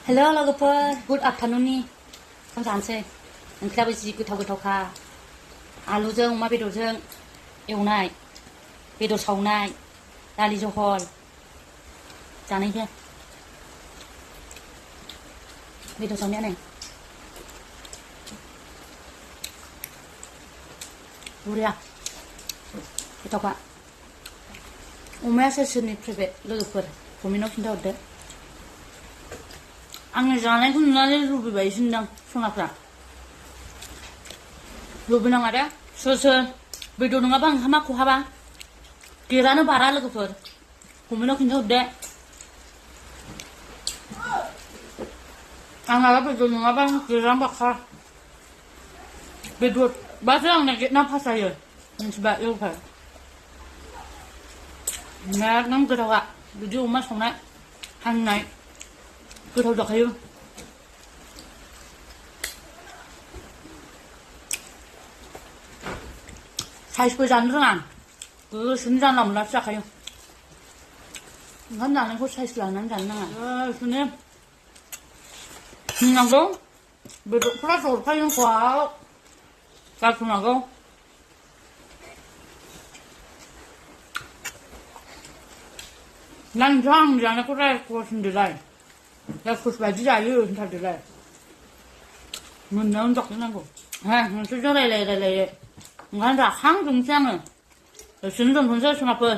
हेल' लोगोफोर गुड आफ्टारनुननि ओंखाम जानोसै ओंख्रियाबो जि गोथाव गोथावखा आलुजों अमा बेदरजों एवनाय बेदर सावनाय दालि जहल जानायसै बेदर सावनाया नै बुरिया गोथावखा अमाया सोर सोरनि फेभरेट लोगोफोर कमेन्टआव खिन्थाहरदो आंनि जानायखौ नुनानै लुबैबायसोनदां सनाफ्रा लुबैनाङा दे सोर सोर बेदर नङाबा ओंखामा खहाबा गेरानो बारा लोगोफोर कमेन्टआव खिन्थाहरदे आंहा बेदर नङाबा गेरानो बाखा बेदरबासो आंना गेटना पास जायो मिन्थिबा लोगोफोर एकदम गोथावखा बिदि अमा संनाय हांनाय गोथाव जाखायो साइजबो जानो रोङा गोसोनि जानला मोनलासो जाखायो ओंखाम जानायखौ साइज लानानै जानो नाङा गोसोनि होनांगौ बेदरफ्रा जरखायो ख'आव गारसोनांगौ दा नोंथाङा आंनि जानायखौ रायख'सिनदोलाय रायख'स बायदि जायो होनथारदोलाय मोननायावनो जाखानांगौ नोंसोरजों रायलायै ओंखायनो जाखांजोबनोसै आङो दसेनो दोनथ'नोसै सनाफोर